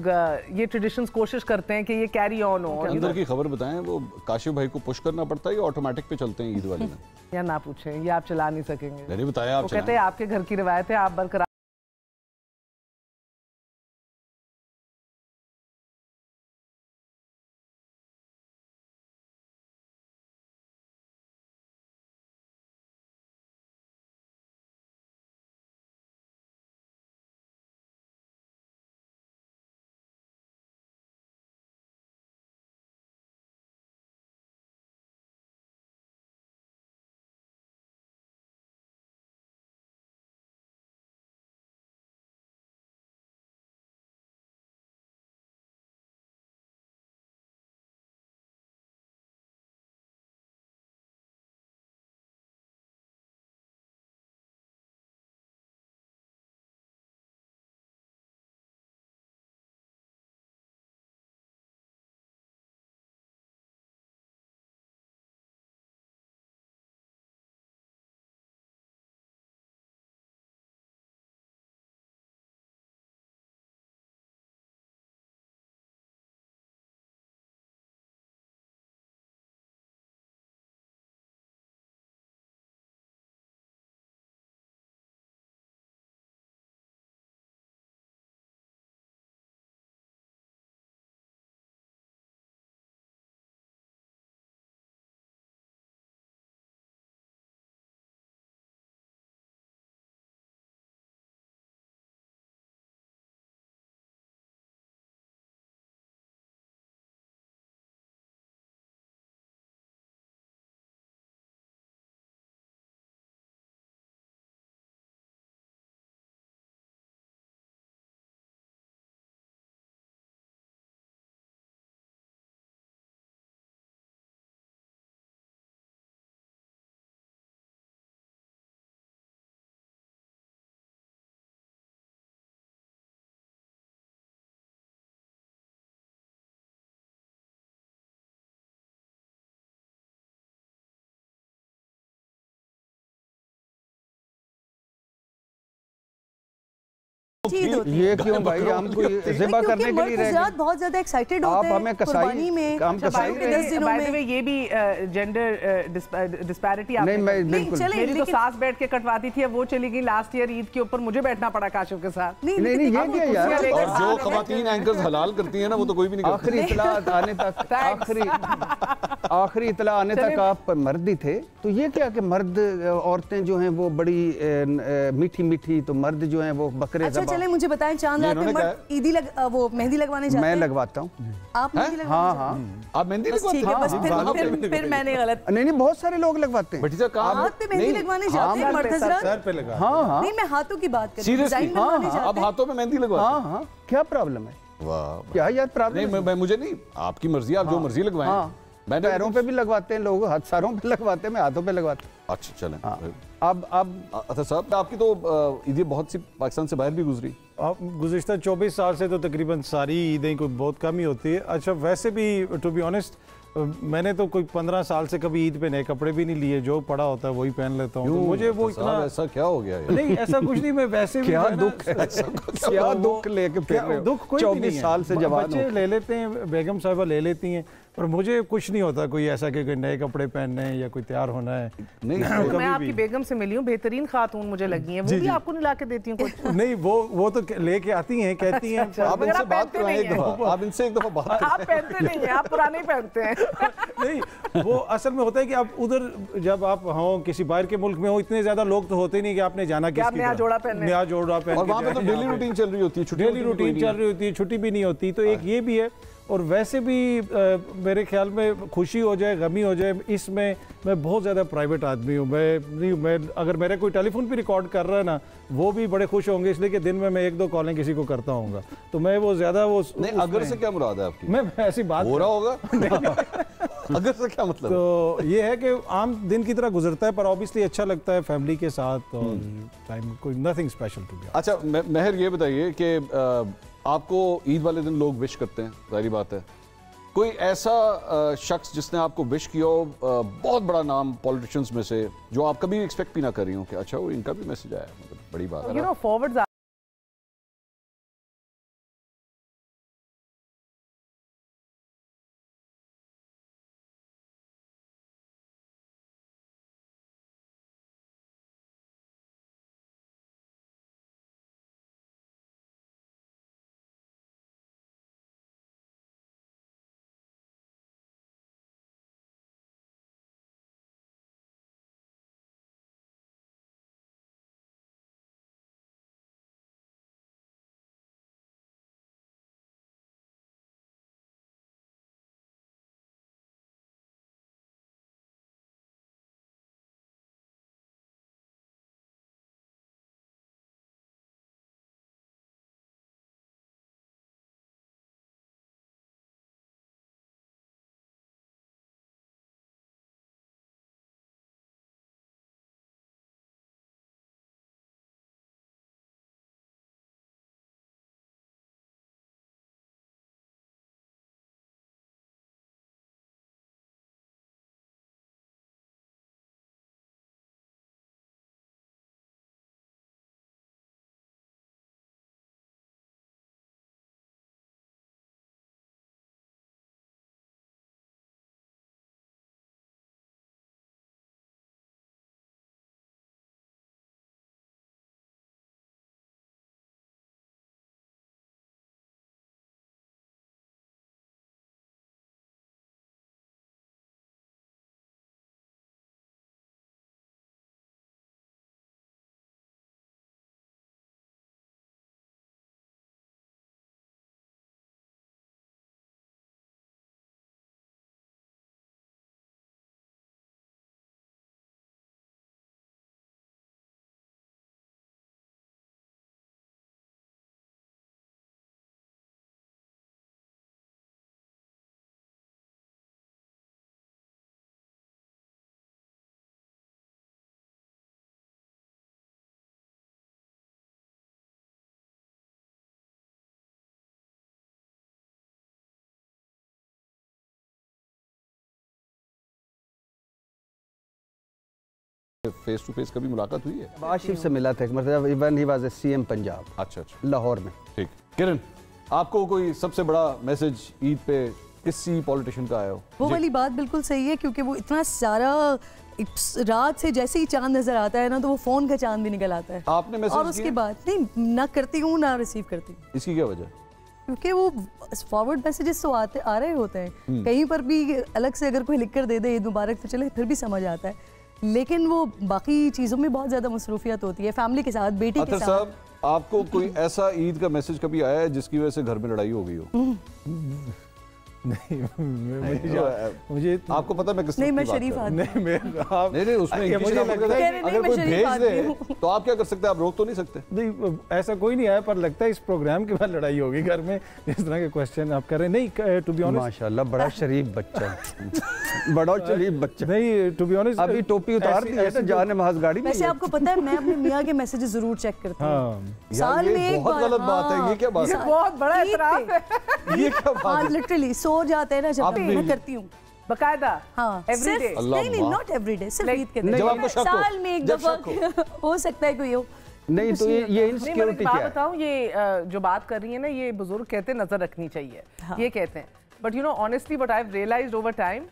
लोग ये ट्रेडिशंस कोशिश करते हैं कि ये कैरी ऑन हो। अंदर की खबर बताएं, वो काशिफ भाई को पुश करना पड़ता है या ऑटोमेटिक पे चलते हैं ईद वाले दिन? या ना पूछें, ये आप चला नहीं सकेंगे। नहीं बताया आप, कहते हैं आपके घर की रिवायत है, आप बरकरार ये क्यों भाई, हमको ज़िबा करने के लिए रह बहुत ज्यादा एक्साइटेड होते हैं। आप हमें कसाई में हम कसाई के 10 दिनों में ये भी जेंडर डिस्पैरिटी नहीं, मैं बिल्कुल मेरी तो सास बैठ के कटवाती थी, वो चली गई लास्ट ईयर ईद के ऊपर, मुझे बैठना पड़ा काशिफ के साथ। नहीं ये क्या यार, और जो खवातीन एंकर्स हलाल करती हैं ना, वो तो कोई भी नहीं। आखिरी इतला आने तक आखिरी इतला आने तक आप मर्द ही थे, तो ये क्या कि मर्द औरतें जो हैं वो बड़ी मीठी मीठी, तो मर्द जो हैं वो बकरे। अच्छा चले मुझे बताएं, चांद रात में मर्द ईदी वो मेहंदी लगवाने जाते हैं? मैं लगवाता हूँ। आप मेहंदी लगवाते हैं? हाँ आप मेहंदी लगवाते हैं? बस फिर मैंने गलत। नहीं बहुत सारे लोग लगवाते हैं। हाथ पे मेहंदी लगवाने जाते हैं मर्द हज़रात? सर पे लगा। हाँ नहीं, मैं हाथों की बात कर रही हूँ। अब हाथों में मेहंदी लगवाते हैं? हाँ क्या प्रॉब्लम है? वाह, क्या यार प्रॉब्लम? नहीं मुझे नहीं, आपकी मर्जी, आप जो मर्जी लगवाएं। मैं पैरों पे भी लगवाते हैं लोग, सरों पे लगवाते हैं, मैं हाथों पे लगवाता हूँ। अच्छा चलें। अब अच्छा साहब, आपकी तो ईदें बहुत सी पाकिस्तान से बाहर भी गुजरी। गुज़िश्ता 24 साल से तो तकरीबन सारी ईदें कोई बहुत कम ही होती है। अच्छा वैसे भी टू बी ऑनेस्ट, मैंने तो कोई 15 साल से कभी ईद पे नए कपड़े भी नहीं लिए, जो पड़ा होता है वही पहन लेता हूँ। तो मुझे वो इतना ऐसा क्या हो गया है? नहीं ऐसा कुछ नहीं, मैं वैसे क्या दुख है, क्या दुख लेके फिर रहे हो? दुख कोई 24 साल से जवान बच्चे ले लेते हैं, बेगम साहिबा ले लेती हैं, पर मुझे कुछ नहीं होता कोई ऐसा कि नए कपड़े पहनने हैं या कोई तैयार होना है। नहीं मैं आपकी बेगम से मिली हूँ, बेहतरीन खातून मुझे लगी है, वो भी आपको नहीं ला के देती हूँ कुछ? नहीं वो तो लेके आती हैं, कहती हैं। आप इनसे बात करें एक दफा, आप इनसे एक दफा बात करें। आप पहनते नहीं हैं, आप पुराने ही पहनते हैं। नहीं वो असल में होता है कि आप उधर जब आप हो किसी बाहर के मुल्क में हो, इतने ज्यादा लोग तो होते नहीं कि आपने जाना किसकी नया जोड़ा पहन, नया जोड़ा पहन, और वहाँ पे तो डेली रूटीन चल रही होती है, डेली रूटीन चल रही होती है, छुट्टी भी नहीं होती, तो एक ये भी है। और वैसे भी मेरे ख्याल में खुशी हो जाए गमी हो जाए, इसमें मैं बहुत ज़्यादा प्राइवेट आदमी हूँ। मैं अगर मेरा कोई टेलीफोन पे रिकॉर्ड कर रहा है ना, वो भी बड़े खुश होंगे, इसलिए कि दिन में मैं 1-2 कॉलें किसी को करता हूँगा, तो मैं वो ज़्यादा वो नहीं। अगर से क्या मुराद है आपकी? मैं ऐसी बात हो रहा होगा। अगर से क्या मतलब? तो ये है कि आम दिन की तरह गुजरता है, पर ऑब्वियसली अच्छा लगता है फैमिली के साथ, और टाइम कोई नथिंग स्पेशल टू बी। अच्छा महर, ये बताइए कि आपको ईद वाले दिन लोग विश करते हैं, जाहिर बात है। कोई ऐसा शख्स जिसने आपको विश किया हो, बहुत बड़ा नाम पॉलिटिशियंस में से, जो आप कभी एक्सपेक्ट भी ना कर रही हो कि अच्छा वो इनका भी मैसेज आया, मतलब बड़ी बात है। फॉरवर्ड फेस टू फेस कभी मुलाकात हुई है? आशिफ से मिला था एक मतलब when he was CM Punjab. अच्छा अच्छा, लाहौर में। ठीक। किरण, आपको कोई सबसे बड़ा मैसेज ईद पे किसी पॉलिटिशियन का आया हो? वो वाली बात बिल्कुल सही है, क्योंकि वो इतना सारा रात से जैसे ही चांद नजर आता है ना, तो वो फोन का चांद भी निकल आता है। आपने मैसेज और उसके बाद नहीं ना करती हूँ ना रिसीव करती हूँ। इसकी क्या वजह? क्योंकि वो फॉरवर्ड मैसेजेस तो आ रहे होते हैं, कहीं पर भी अलग से अगर कोई लिख कर दे दे ईद मुबारक तो चले, फिर भी समझ आता है, लेकिन वो बाकी चीज़ों में बहुत ज़्यादा मसरूफियत होती है, फैमिली के साथ, बेटी के साथ। आपको कोई ऐसा ईद का मैसेज कभी आया है जिसकी वजह से घर में लड़ाई हो गई हो? नहीं, मुझे आपको पता मैं किस नहीं, मैं शरीफ आदमी नहीं उसमें मुझे लगता है अगर कोई भेज दे तो आप क्या कर सकते हैं? आप रोक तो नहीं सकते? नहीं, ऐसा कोई नहीं आया, पर लगता है इस प्रोग्राम के बाद लड़ाई होगी घर में, जिस तरह के क्वेश्चन आप कर रहे हैं। नहीं, टू बी ऑनेस्ट माशाल्लाह बड़ा शरीफ बच्चा बड़ा शरीफ बच्चा। नहीं, टू बी ऑनेस्ट अभी टोपी उतार दी है तो जाने महज गाड़ी में। वैसे आपको पता है मैं अपने मियाँ के मैसेजेस जरूर चेक करती हूँ साल में एक बार। बहुत गलत बात है ये, क्या बात है? बहुत बड़ा इतराफ है ये क्या बात है? लिटरली सो जाते हैं ना जब मैं करती हूँ बकायदा। हाँ, एवरी डे? नहीं, नॉट एवरी डे, सिर्फ ईद के दिन। जब आपको शक हो, साल में एक दफा हो सकता है कोई हो। नहीं तो ये इनसिक्योरिटी क्या है? बताऊं, ये जो बात कर रही है ना, ये बुजुर्ग कहते हैं नजर रखनी चाहिए, ये कहते हैं, but you know honestly what I have realised over time,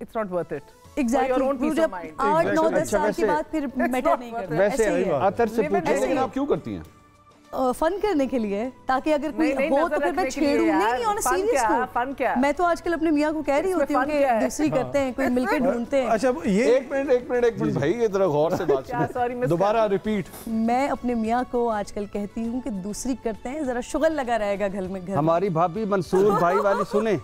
it's not worth it. Exactly, 8-9-10 साल के बाद फिर मैटर नहीं करता। वैसे आतर से पूछो, लेकिन आप क्यों करती हैं? फन करने के लिए, ताकि अगर कोई हो तो फिर मैं छेड़ूं। नहीं, ऑन सीरियस नोट, फन क्या? मैं तो आजकल अपने मियाँ को कह रही होती हूँ कि दूसरी करते हैं, कोई मिलकर ढूंढते हैं। अच्छा, ये एक मिनट भाई, ये जरा गौर से बात सुनो, दोबारा रिपीट। मैं अपने मियाँ को आजकल कहती हूँ कि दूसरी करते हैं, जरा शुगल लगा रहेगा घर में। हमारी भाभी मंसूर भाई वाली सुने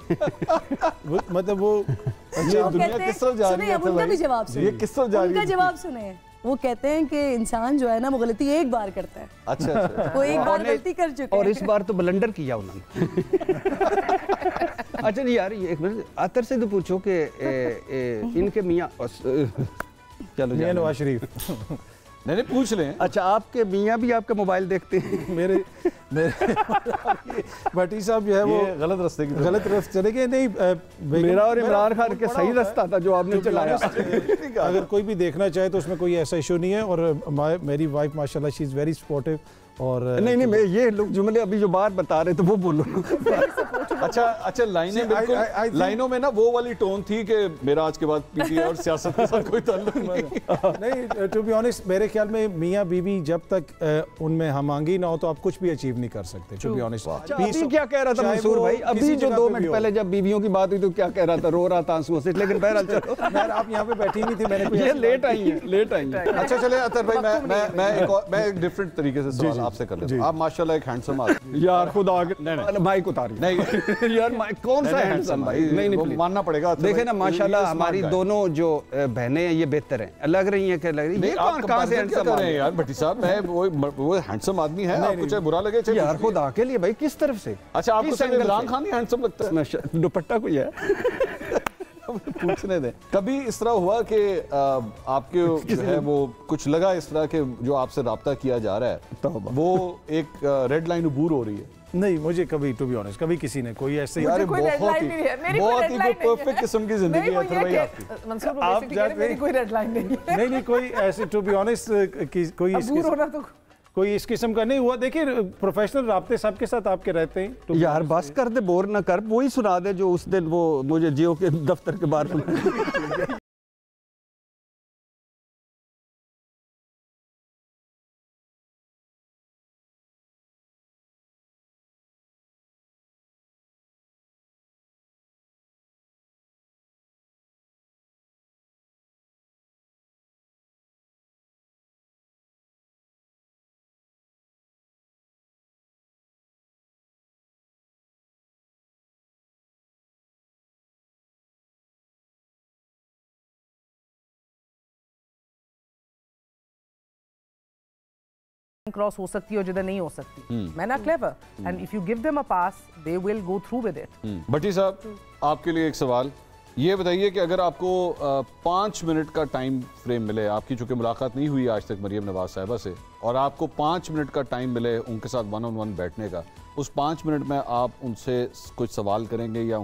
मतलब वो ये दुनिया किस तरह जा रही है? उनका भी जवाब सुने, ये किस तरह जा रही है? उनका जवाब सुने। वो कहते हैं कि इंसान जो है ना, वो गलती एक बार करता है। अच्छा। वो एक बार गलती कर चुके हैं और इस बार तो ब्लंडर किया उन्होंने। अच्छा नहीं यार, एक मिनट आतर से तो पूछो कि इनके मियाँ चलो मियाँ नवाज शरीफ नहीं पूछ लें। अच्छा, आपके मियाँ भी आपका मोबाइल देखते हैं? मेरे भट्टी साहब जो है वो गलत रास्ते चले गए। नहीं, मेरा और इमरान खान के सही रास्ता था जो आपने चलाया। अगर कोई भी देखना चाहे तो उसमें कोई ऐसा इशू नहीं है, और मेरी वाइफ माशाल्लाह शी इज़ वेरी सपोर्टिव। और नहीं, मैं ये लोग जुमले अभी जो बात बता रहे थे वो बोलो। अच्छा, लाइनों में ना वो वाली टोन थी कि मेरा आज के बाद पीटी और सियासत के साथ कोई ताल्लुक नहीं। टू बी ऑनेस्ट, मेरे ख्याल में मियाँ बीवी जब तक उनमें हमआंगी ना हो तो आप कुछ भी अचीव नहीं कर सकते। टू बी ऑनेस्ट, अभी क्या कह रहा था मंसूर भाई? अभी जो 2 मिनट पहले जब बीवियों की बात हुई तो क्या कह रहा था? रो रहा था आंसुओं से। लेकिन बहरहाल चलो, आप यहाँ पे बैठी नहीं थी, मैंने लेट आई है। अच्छा चले अतर भाई, मैं एक डिफरेंट तरीके से सवाल आपसे कर लेता हूं। आप माशाल्लाह एक हैंडसम आदमी। यार खुदा माइक उतारिए। नहीं यार कौन सा हैंडसम भाई? नहीं मानना पड़ेगा। देखे ना माशाल्लाह हमारी दोनों जो बहनें हैं ये बेहतर हैं, लग रही हैं कि लग रही है। आप कहां से हैंडसम कर रहे हैं यार भट्टी साहब? मैं वो हैंडसम आदमी है, आपको चाहे बुरा लगे चाहे यार खुदा के लिए भाई, किस तरफ से? अच्छा, आपको सिर्फ इमरान खान ही हैंडसम लगता है? दुपट्टा कोई है? पूछने दें। कभी इस तरह हुआ कि आपके जो है वो कुछ लगा इस तरह के जो आपसे राब्ता किया जा रहा है वो एक रेड लाइन अबूर हो रही है? नहीं, मुझे कभी टू बी ऑनेस्ट कभी किसी ने कोई ऐसे बहुत ही परफेक्ट किस्म की जिंदगी है भाई आपकी। आप जाते कोई रेड लाइन नहीं है। नहीं, कोई ऐसे टू बी ऑनेस्ट कोई इस किस्म का नहीं हुआ। देखिए, प्रोफेशनल राब्ते सबके साथ आपके रहते हैं। यार बस कर दे, बोर ना कर, वही सुना दे जो उस दिन वो मुझे जियो के दफ्तर के बाहर क्रॉस हो सकती है और जिधर नहीं हो सकती। मैं ना clever, and if you give them a pass they will go through with it. Bhatti साहब, आपके लिए एक सवाल, ये बताइए कि अगर आपको 5 मिनट का टाइम फ्रेम मिले, आपकी चूंकि मुलाकात नहीं हुई आज तक मरियम नवाज साहिबा से, और आपको 5 मिनट का टाइम मिले उनके साथ 1-on-1 बैठने का, उस 5 मिनट में आप उनसे कुछ सवाल करेंगे या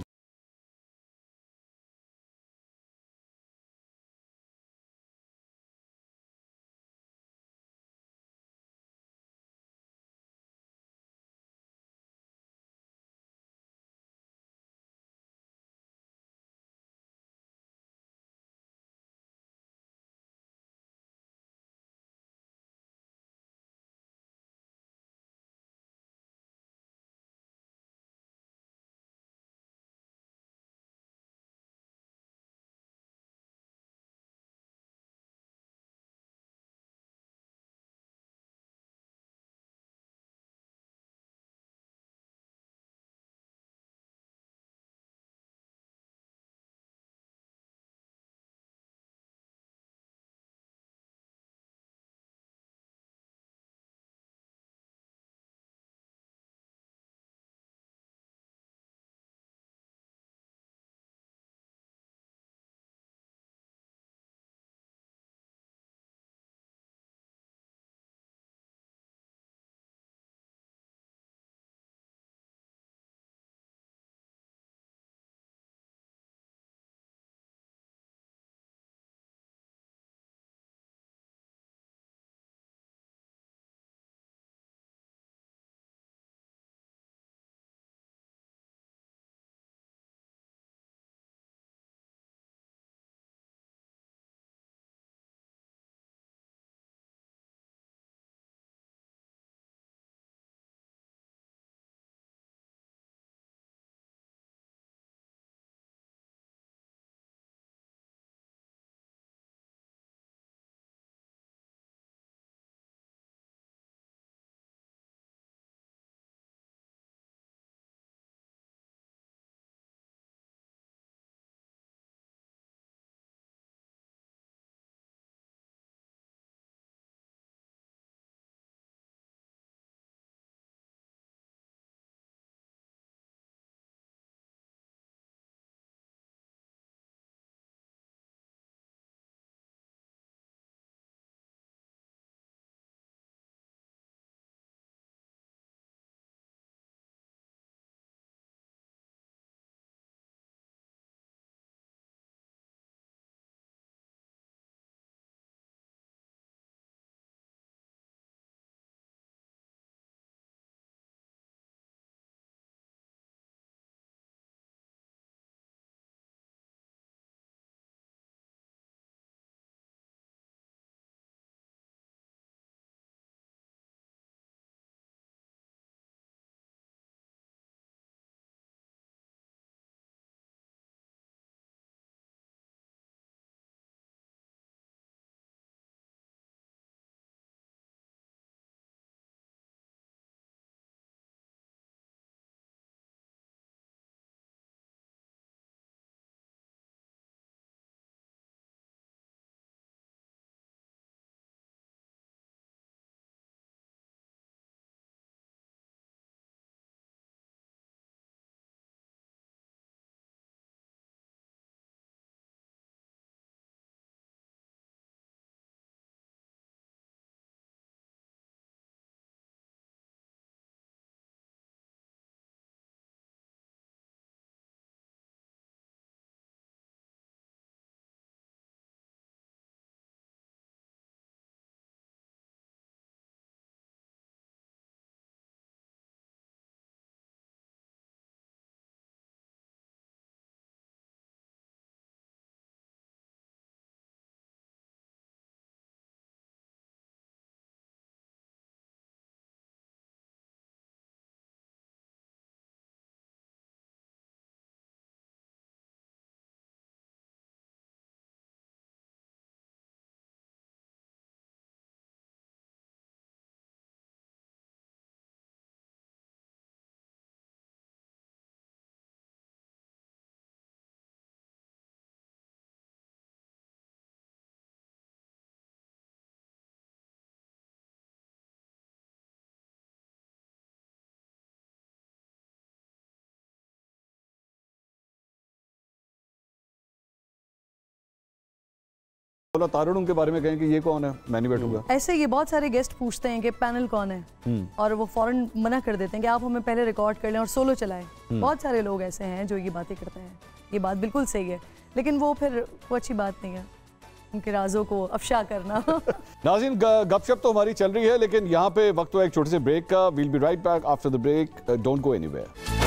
तारुण उनके बारे में कहें कि ये कौन है, मैं नहीं बैठूंगा। ऐसे ये बहुत सारे गेस्ट पूछते हैं कि पैनल कौन है और वो फौरन मना कर देते हैं कि आप हमें पहले रिकॉर्ड कर लें और सोलो चलाएं। बहुत सारे लोग ऐसे हैं जो ये बातें करते हैं, ये बात बिल्कुल सही है, लेकिन वो फिर वो अच्छी बात नहीं है उनके राजों को अफशा करना। नाज़रीन, गपशप तो हमारी चल रही है, लेकिन यहाँ पे वक्त हुआ एक छोटे से ब्रेक का। We'll be right back after the break, don't go anywhere.